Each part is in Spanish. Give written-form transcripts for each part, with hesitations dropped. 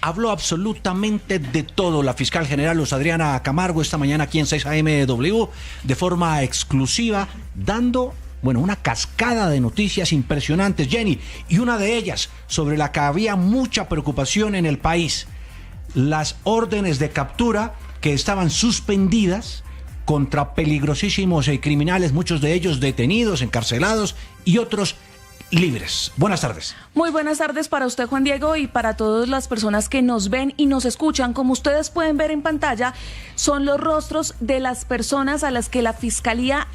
habló absolutamente de todo la fiscal general Luz Adriana Camargo esta mañana aquí en 6am de forma exclusiva, dando una cascada de noticias impresionantes, Jenny, y una de ellas sobre la que había mucha preocupación en el país: las órdenes de captura que estaban suspendidas contra peligrosísimos criminales, muchos de ellos detenidos, encarcelados y otros libres. Buenas tardes. Muy buenas tardes para usted, Juan Diego, y para todas las personas que nos ven y nos escuchan. Como ustedes pueden ver en pantalla, son los rostros de las personas a las que la Fiscalía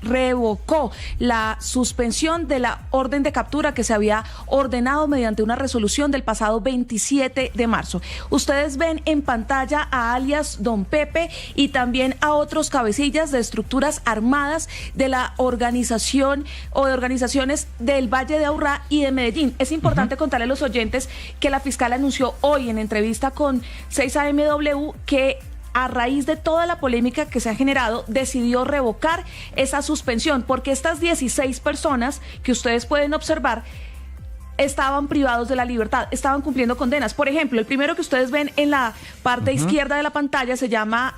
revocó la suspensión de la orden de captura que se había ordenado mediante una resolución del pasado 27 de marzo. Ustedes ven en pantalla a alias Don Pepe y también a otros cabecillas de estructuras armadas de la organización o de organizaciones del Valle de Aburrá y de Medellín. Es importante contarle a los oyentes que la fiscal anunció hoy en entrevista con 6amW que a raíz de toda la polémica que se ha generado, decidió revocar esa suspensión, porque estas 16 personas que ustedes pueden observar estaban privados de la libertad, estaban cumpliendo condenas. Por ejemplo, el primero que ustedes ven en la parte izquierda de la pantalla se llama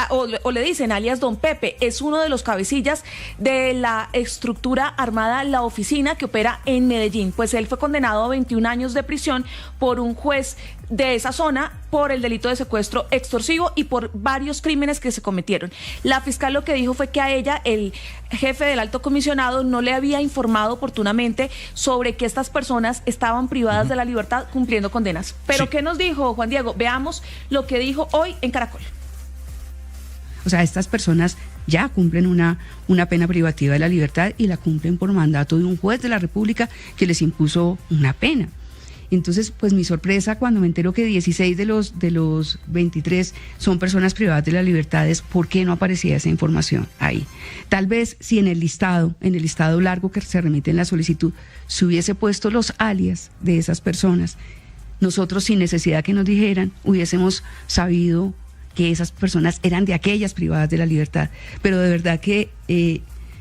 o le dicen alias Don Pepe, es uno de los cabecillas de la estructura armada La Oficina que opera en Medellín. Pues él fue condenado a 21 años de prisión por un juez de esa zona por el delito de secuestro extorsivo y por varios crímenes que se cometieron. La fiscal lo que dijo fue que a ella, el jefe del alto comisionado, no le había informado oportunamente sobre que estas personas estaban privadas de la libertad cumpliendo condenas. Pero sí. ¿Qué nos dijo Juan Diego? Veamos lo que dijo hoy en Caracol. O sea, estas personas ya cumplen una pena privativa de la libertad y la cumplen por mandato de un juez de la República que les impuso una pena. Entonces, pues mi sorpresa cuando me entero que 16 de los 23 son personas privadas de la libertad es ¿por qué no aparecía esa información ahí? Tal vez si en el listado largo que se remite en la solicitud, se hubiese puesto los alias de esas personas, nosotros sin necesidad que nos dijeran, hubiésemos sabido que esas personas eran de aquellas privadas de la libertad, pero de verdad que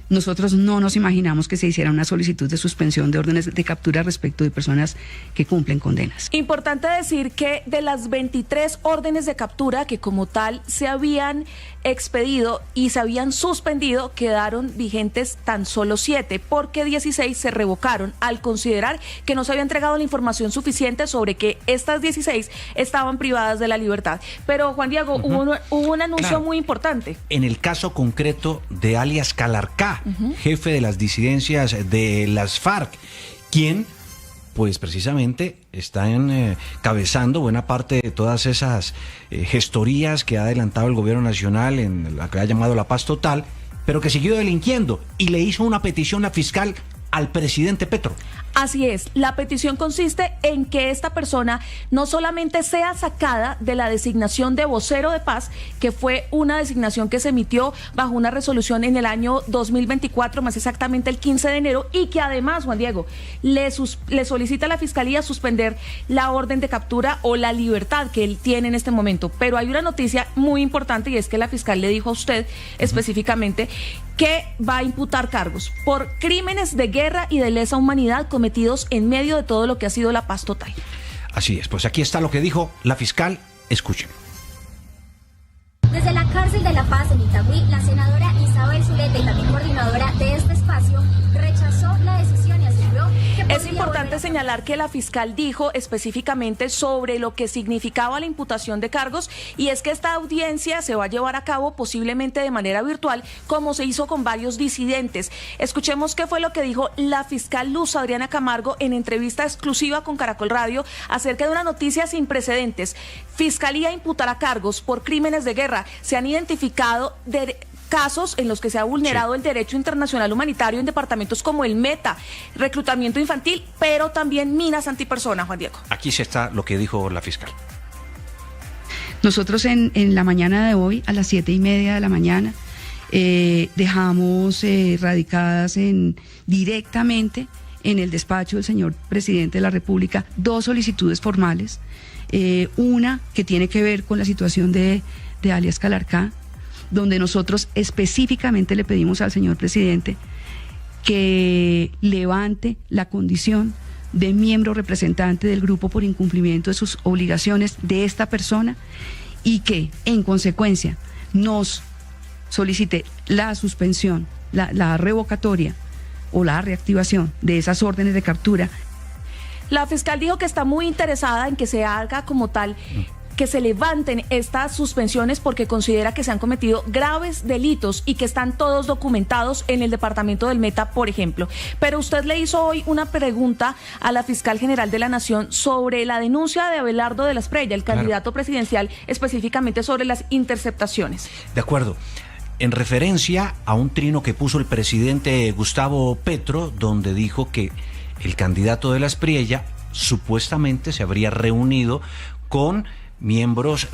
nosotros no nos imaginamos que se hiciera una solicitud de suspensión de órdenes de captura respecto de personas que cumplen condenas. Importante decir que de las 23 órdenes de captura que como tal se habían expedido y se habían suspendido, quedaron vigentes tan solo 7, porque 16 se revocaron al considerar que no se había entregado la información suficiente sobre que estas 16 estaban privadas de la libertad. Pero Juan Diego, hubo un anuncio muy importante. En el caso concreto de alias Calarcá, jefe de las disidencias de las FARC, quien pues precisamente está encabezando buena parte de todas esas gestorías que ha adelantado el gobierno nacional en la que ha llamado la paz total, pero que siguió delinquiendo y le hizo una petición a fiscal al presidente Petro. Así es, la petición consiste en que esta persona no solamente sea sacada de la designación de vocero de paz, que fue una designación que se emitió bajo una resolución en el año 2024, más exactamente el 15 de enero, y que además, Juan Diego, le solicita a la Fiscalía suspender la orden de captura o la libertad que él tiene en este momento. Pero hay una noticia muy importante y es que la fiscal le dijo a usted específicamente que va a imputar cargos por crímenes de guerra y de lesa humanidad cometidos en medio de todo lo que ha sido la paz total. Así es, pues aquí está lo que dijo la fiscal, escuchen. Desde la cárcel de La Paz en Itagüí, la senadora Isabel Zuleta, y también coordinadora de este espacio, rechazó la decisión y aseguró que es importante señalar que la fiscal dijo específicamente sobre lo que significaba la imputación de cargos, y es que esta audiencia se va a llevar a cabo posiblemente de manera virtual, como se hizo con varios disidentes. Escuchemos qué fue lo que dijo la fiscal Luz Adriana Camargo en entrevista exclusiva con Caracol Radio acerca de una noticia sin precedentes. Fiscalía imputará cargos por crímenes de guerra. Se han identificado casos en los que se ha vulnerado el derecho internacional humanitario en departamentos como el Meta, reclutamiento infantil, pero también minas antipersona, Juan Diego. Aquí se está lo que dijo la fiscal. Nosotros en la mañana de hoy, a las 7:30 de la mañana, dejamos radicadas directamente en el despacho del señor presidente de la República 2 solicitudes formales, una que tiene que ver con la situación de alias Calarcá, donde nosotros específicamente le pedimos al señor presidente que levante la condición de miembro representante del grupo por incumplimiento de sus obligaciones de esta persona y que, en consecuencia, nos solicite la suspensión, la revocatoria o la reactivación de esas órdenes de captura. La fiscal dijo que está muy interesada en que se haga como tal, que se levanten estas suspensiones porque considera que se han cometido graves delitos y que están todos documentados en el departamento del Meta, por ejemplo. Pero usted le hizo hoy una pregunta a la fiscal general de la Nación sobre la denuncia de Abelardo de la Espriella, el candidato presidencial, específicamente sobre las interceptaciones. De acuerdo. En referencia a un trino que puso el presidente Gustavo Petro, donde dijo que el candidato de la Espriella supuestamente se habría reunido con miembros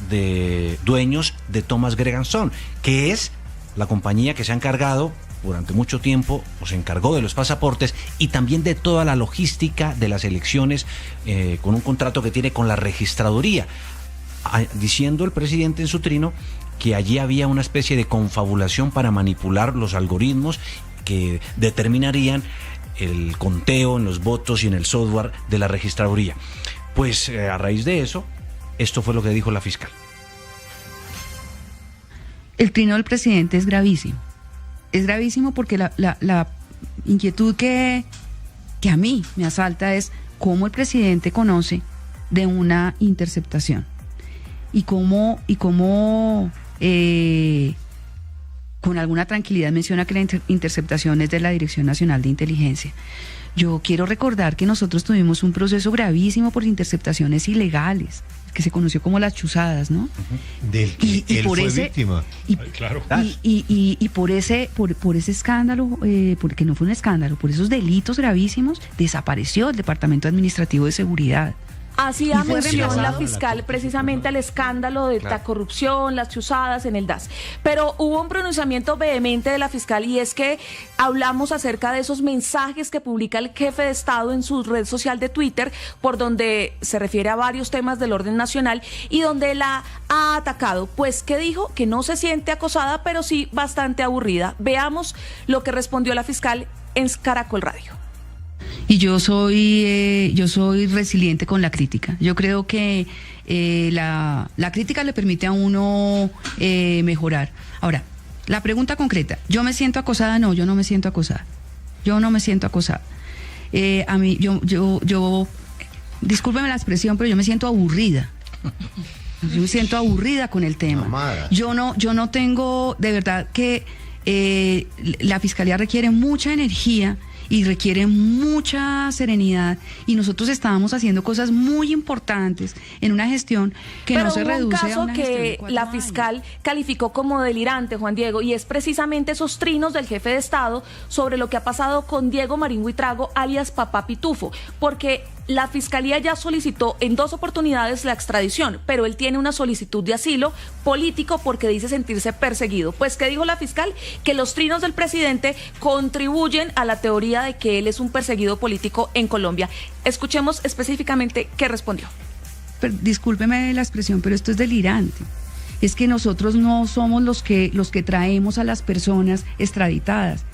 dueños de Thomas Greganzón, que es la compañía que se ha encargado durante mucho tiempo, o se encargó de los pasaportes y también de toda la logística de las elecciones, con un contrato que tiene con la registraduría, diciendo el presidente en su trino que allí había una especie de confabulación para manipular los algoritmos que determinarían el conteo en los votos y en el software de la registraduría. Pues a raíz de eso, esto fue lo que dijo la fiscal. El trino del presidente es gravísimo. Es gravísimo porque la inquietud que a mí me asalta es cómo el presidente conoce de una interceptación y cómo con alguna tranquilidad menciona que la interceptación es de la Dirección Nacional de Inteligencia. Yo quiero recordar que nosotros tuvimos un proceso gravísimo por interceptaciones ilegales, que se conoció como las chuzadas, ¿no? Del que él fue víctima. Claro. Y por ese escándalo, porque no fue un escándalo, por esos delitos gravísimos, desapareció el Departamento Administrativo de Seguridad. Hacía mención la fiscal precisamente al escándalo de la corrupción, las chuzadas en el DAS. Pero hubo un pronunciamiento vehemente de la fiscal y es que hablamos acerca de esos mensajes que publica el jefe de Estado en su red social de Twitter, por donde se refiere a varios temas del orden nacional y donde la ha atacado. Pues que dijo que no se siente acosada, pero sí bastante aburrida. Veamos lo que respondió la fiscal en Caracol Radio. Y yo soy resiliente con la crítica. Yo creo que la crítica le permite a uno mejorar. Ahora, la pregunta concreta, ¿yo me siento acosada? No, yo no me siento acosada. Yo no me siento acosada. A mí, yo, discúlpeme la expresión, pero yo me siento aburrida. Yo me siento aburrida con el tema. Amada. Yo no tengo, de verdad que la Fiscalía requiere mucha energía y requiere mucha serenidad, y nosotros estábamos haciendo cosas muy importantes en una gestión que pero no se reduce a una gestión de 4 Pero hubo un caso que la fiscal años calificó como delirante, Juan Diego, y es precisamente esos trinos del jefe de Estado sobre lo que ha pasado con Diego Marín Buitrago, alias Papá Pitufo, porque la Fiscalía ya solicitó en 2 oportunidades la extradición, pero él tiene una solicitud de asilo político porque dice sentirse perseguido. Pues, ¿qué dijo la fiscal? Que los trinos del presidente contribuyen a la teoría de que él es un perseguido político en Colombia. Escuchemos específicamente qué respondió. Discúlpeme la expresión, pero esto es delirante. Es que nosotros no somos los que traemos a las personas extraditadas.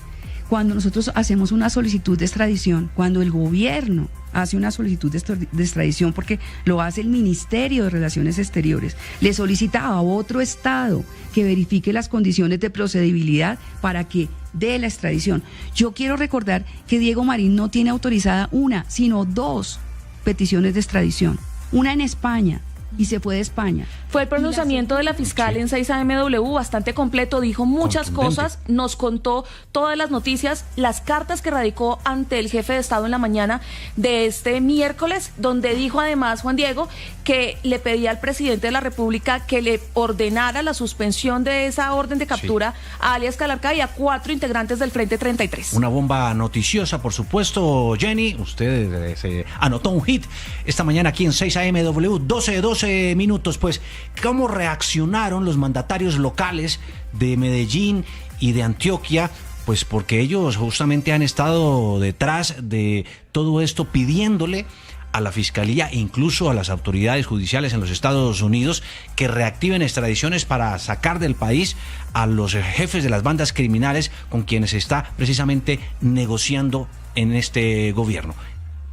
Cuando nosotros hacemos una solicitud de extradición, cuando el gobierno hace una solicitud de extradición, porque lo hace el Ministerio de Relaciones Exteriores, le solicita a otro estado que verifique las condiciones de procedibilidad para que dé la extradición. Yo quiero recordar que Diego Marín no tiene autorizada una, sino 2 peticiones de extradición. Una en España, y se fue de España. Fue el pronunciamiento de la fiscal en 6AMW, bastante completo, dijo muchas cosas, nos contó todas las noticias, las cartas que radicó ante el jefe de Estado en la mañana de este miércoles, donde dijo además, Juan Diego, que le pedía al presidente de la República que le ordenara la suspensión de esa orden de captura a alias Calarca y a 4 integrantes del Frente 33. Una bomba noticiosa, por supuesto, Jenny. Usted se anotó un hit esta mañana aquí en 6AMW, 12 minutos. Pues, ¿cómo reaccionaron los mandatarios locales de Medellín y de Antioquia? Pues porque ellos justamente han estado detrás de todo esto pidiéndole a la Fiscalía e incluso a las autoridades judiciales en los Estados Unidos que reactiven extradiciones para sacar del país a los jefes de las bandas criminales con quienes se está precisamente negociando en este gobierno.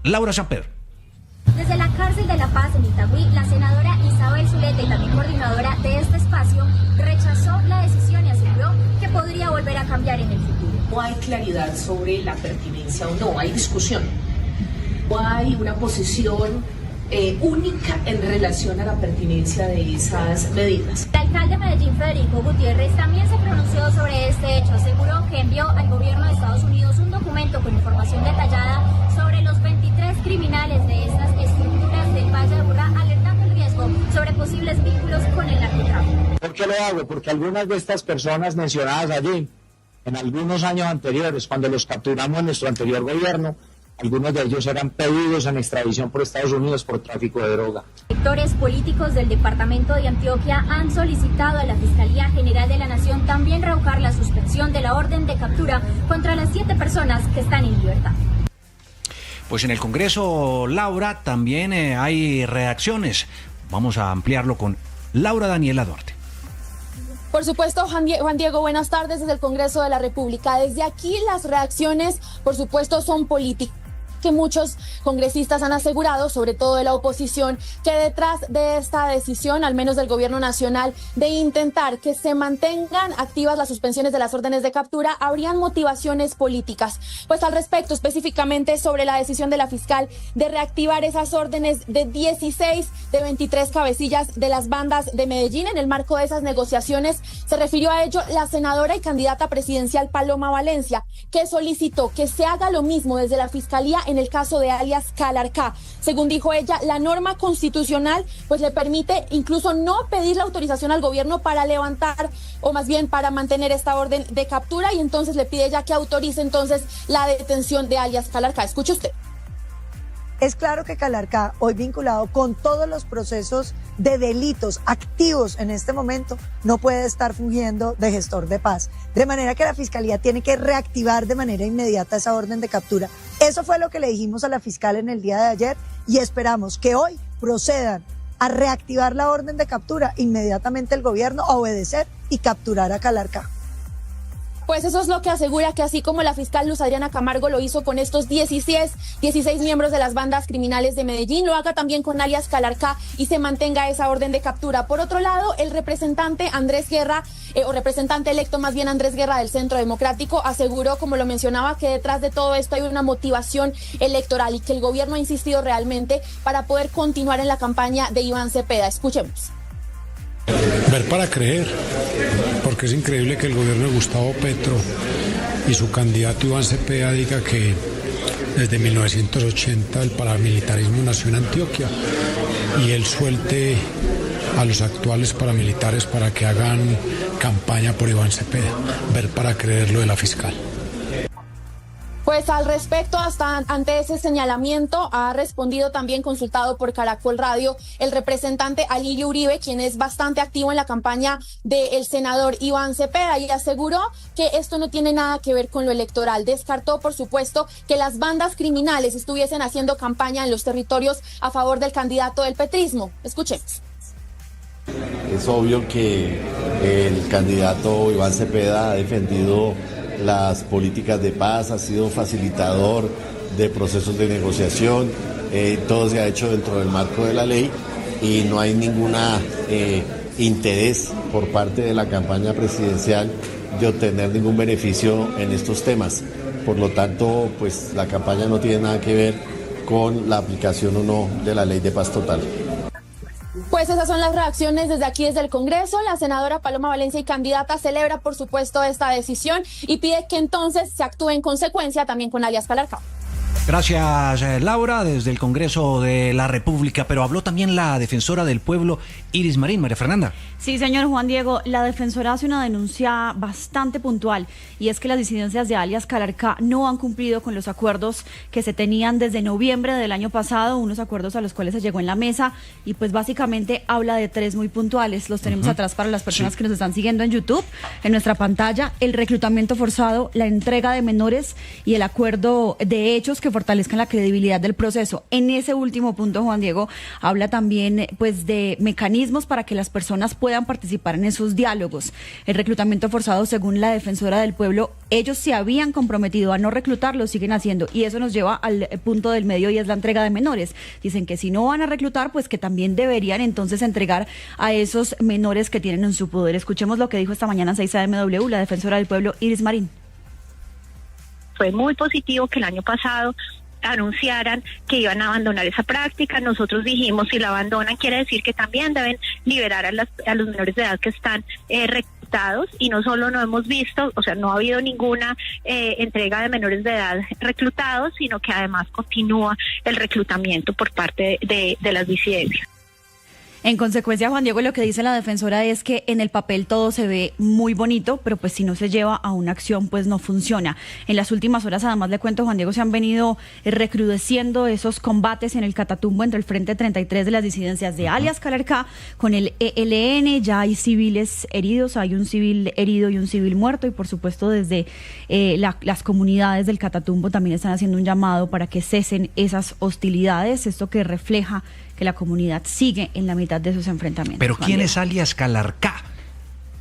Laura Samper. Desde la cárcel de La Paz en Itagüí, la senadora Isabel Zuleta y también coordinadora de este espacio rechazó la decisión y aseguró que podría volver a cambiar en el futuro. No hay claridad sobre la pertinencia o no, hay discusión. No hay una posición única en relación a la pertinencia de esas medidas. El alcalde de Medellín, Federico Gutiérrez, también se pronunció sobre este hecho. Aseguró que envió al gobierno de Estados Unidos un documento con información detallada sobre los 23 criminales de estas estructuras del Valle de Aburrá, alertando el riesgo sobre posibles vínculos con el narcotráfico. ¿Por qué lo hago? Porque algunas de estas personas mencionadas allí, en algunos años anteriores, cuando los capturamos en nuestro anterior gobierno, algunos de ellos eran pedidos en extradición por Estados Unidos por tráfico de droga. Sectores políticos del departamento de Antioquia han solicitado a la Fiscalía General de la Nación también revocar la suspensión de la orden de captura contra las 7 personas que están en libertad. Pues en el Congreso, Laura, también hay reacciones. Vamos a ampliarlo con Laura Daniela Duarte. Por supuesto, Juan Diego, buenas tardes desde el Congreso de la República. Desde aquí las reacciones, por supuesto, son políticas. Que muchos congresistas han asegurado, sobre todo de la oposición, que detrás de esta decisión, al menos del gobierno nacional, de intentar que se mantengan activas las suspensiones de las órdenes de captura, habrían motivaciones políticas. Pues al respecto, específicamente sobre la decisión de la fiscal de reactivar esas órdenes de 16 de 23 cabecillas de las bandas de Medellín, en el marco de esas negociaciones, se refirió a ello la senadora y candidata presidencial Paloma Valencia, que solicitó que se haga lo mismo desde la Fiscalía en el caso de alias Calarcá. Según dijo ella, la norma constitucional pues le permite incluso no pedir la autorización al gobierno para levantar o más bien para mantener esta orden de captura, y entonces le pide ella que autorice entonces la detención de alias Calarcá. Escuche usted. Es claro que Calarcá, hoy vinculado con todos los procesos de delitos activos en este momento, no puede estar fungiendo de gestor de paz. De manera que la Fiscalía tiene que reactivar de manera inmediata esa orden de captura. Eso fue lo que le dijimos a la fiscal en el día de ayer y esperamos que hoy procedan a reactivar la orden de captura, inmediatamente el gobierno a obedecer y capturar a Calarcá. Pues eso es lo que asegura, que así como la fiscal Luz Adriana Camargo lo hizo con estos 16 miembros de las bandas criminales de Medellín, lo haga también con alias Calarcá y se mantenga esa orden de captura. Por otro lado, el representante Andrés Guerra, o representante electo más bien Andrés Guerra del Centro Democrático, aseguró, como lo mencionaba, que detrás de todo esto hay una motivación electoral y que el gobierno ha insistido realmente para poder continuar en la campaña de Iván Cepeda. Escuchemos. Ver para creer, porque es increíble que el gobierno de Gustavo Petro y su candidato Iván Cepeda diga que desde 1980 el paramilitarismo nació en Antioquia y él suelte a los actuales paramilitares para que hagan campaña por Iván Cepeda. Ver para creer lo de la fiscal. Pues al respecto, hasta ante ese señalamiento, ha respondido también, consultado por Caracol Radio, el representante Alirio Uribe, quien es bastante activo en la campaña del senador Iván Cepeda, y aseguró que esto no tiene nada que ver con lo electoral. Descartó, por supuesto, que las bandas criminales estuviesen haciendo campaña en los territorios a favor del candidato del petrismo. Escuchemos. Es obvio que el candidato Iván Cepeda ha defendido las políticas de paz, ha sido facilitador de procesos de negociación, todo se ha hecho dentro del marco de la ley y no hay ningún interés por parte de la campaña presidencial de obtener ningún beneficio en estos temas. Por lo tanto, pues la campaña no tiene nada que ver con la aplicación o no de la ley de paz total. Pues esas son las reacciones desde aquí, desde el Congreso. La senadora Paloma Valencia y candidata celebra, por supuesto, esta decisión y pide que entonces se actúe en consecuencia también con alias Calarcá. Gracias, Laura, desde el Congreso de la República. Pero habló también la defensora del pueblo, Iris Marín. María Fernanda. Sí, señor Juan Diego, la defensora hace una denuncia bastante puntual, y es que las disidencias de alias Calarcá no han cumplido con los acuerdos que se tenían desde noviembre del año pasado, unos acuerdos a los cuales se llegó en la mesa, y pues básicamente habla de 3 muy puntuales. Los tenemos atrás para las personas que nos están siguiendo en YouTube, en nuestra pantalla: el reclutamiento forzado, la entrega de menores y el acuerdo de hechos que fortalezcan la credibilidad del proceso. En ese último punto, Juan Diego habla también pues de mecanismos para que las personas puedan participar en esos diálogos. El reclutamiento forzado, según la defensora del pueblo, ellos se habían comprometido a no reclutar, lo siguen haciendo, y eso nos lleva al punto del medio, y es la entrega de menores. Dicen que si no van a reclutar, pues que también deberían entonces entregar a esos menores que tienen en su poder. Escuchemos lo que dijo esta mañana en 6am la defensora del pueblo, Iris Marín. Fue muy positivo que el año pasado anunciaran que iban a abandonar esa práctica. Nosotros dijimos, si la abandonan, quiere decir que también deben liberar a los menores de edad que están reclutados, y no solo no hemos visto, o sea, no ha habido ninguna entrega de menores de edad reclutados, sino que además continúa el reclutamiento por parte de las disidencias. En consecuencia, Juan Diego, lo que dice la defensora es que en el papel todo se ve muy bonito, pero pues si no se lleva a una acción, pues no funciona. En las últimas horas, además le cuento, Juan Diego, se han venido recrudeciendo esos combates en el Catatumbo entre el Frente 33 de las disidencias de alias Calarcá con el ELN. Ya hay civiles heridos, hay un civil herido y un civil muerto, y por supuesto desde las comunidades del Catatumbo también están haciendo un llamado para que cesen esas hostilidades, esto que refleja que la comunidad sigue en la mitad de esos enfrentamientos. Pero ¿quién es alias Calarcá?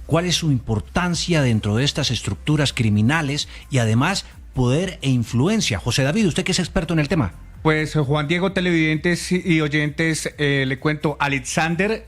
¿Cuál es su importancia dentro de estas estructuras criminales y además poder e influencia? José David, usted que es experto en el tema. Pues Juan Diego, televidentes y oyentes, le cuento, Alexander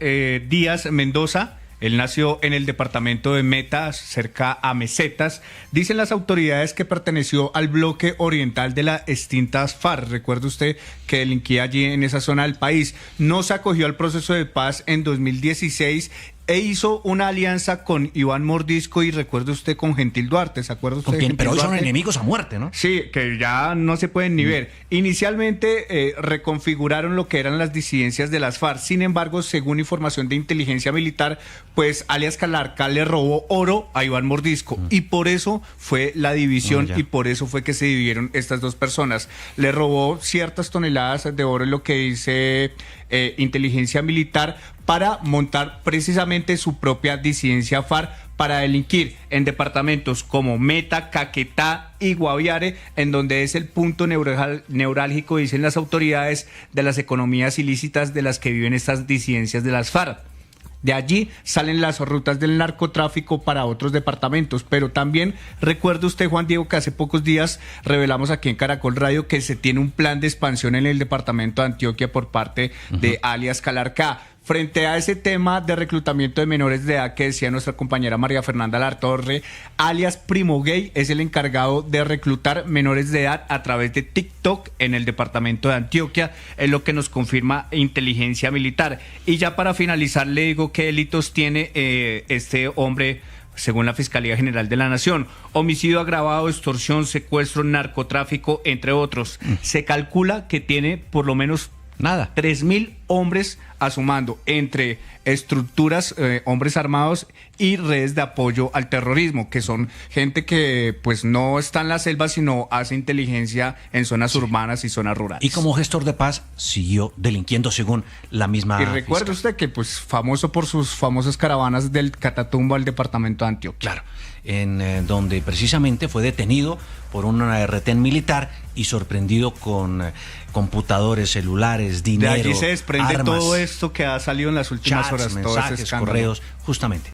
Díaz Mendoza. Él nació en el departamento de Meta, cerca a Mesetas. Dicen las autoridades que perteneció al bloque oriental de las extintas FARC. Recuerde usted que delinquía allí en esa zona del país. No se acogió al proceso de paz en 2016 e hizo una alianza con Iván Mordisco y recuerde usted con Gentil Duarte, ¿se acuerda usted? Pero hoy son Duarte? enemigos a muerte, ¿no? Sí, que ya no se pueden ni ver. Inicialmente reconfiguraron lo que eran las disidencias de las FARC, sin embargo, según información de inteligencia militar, pues alias Calarcá le robó oro a Iván Mordisco y por eso fue la división y por eso fue que se dividieron estas dos personas. Le robó ciertas toneladas de oro, en lo que dice inteligencia militar, para montar precisamente su propia disidencia FARC para delinquir en departamentos como Meta, Caquetá y Guaviare, en donde es el punto neurálgico, dicen las autoridades, de las economías ilícitas de las que viven estas disidencias de las FARC. De allí salen las rutas del narcotráfico para otros departamentos, pero también recuerde usted, Juan Diego, que hace pocos días revelamos aquí en Caracol Radio que se tiene un plan de expansión en el departamento de Antioquia por parte de alias Calarcá. Frente a ese tema de reclutamiento de menores de edad que decía nuestra compañera María Fernanda Lartorre, alias Primo Gay es el encargado de reclutar menores de edad a través de TikTok en el departamento de Antioquia, es lo que nos confirma inteligencia militar. Y ya para finalizar le digo qué delitos tiene este hombre según la Fiscalía General de la Nación: homicidio agravado, extorsión, secuestro, narcotráfico, entre otros. Se calcula que tiene por lo menos 3.000 hombres a su mando, entre estructuras, hombres armados y redes de apoyo al terrorismo, que son gente que pues no está en la selva, sino hace inteligencia en zonas urbanas y zonas rurales. Y como gestor de paz siguió delinquiendo según la misma. Y recuerde usted que pues famoso por sus famosas caravanas del Catatumbo al departamento de Antioquia. Claro, en donde precisamente fue detenido por un retén militar y sorprendido con computadores, celulares, dinero, de allí se desprende armas, todo esto que ha salido en las últimas chats, horas, mensajes, correos, justamente.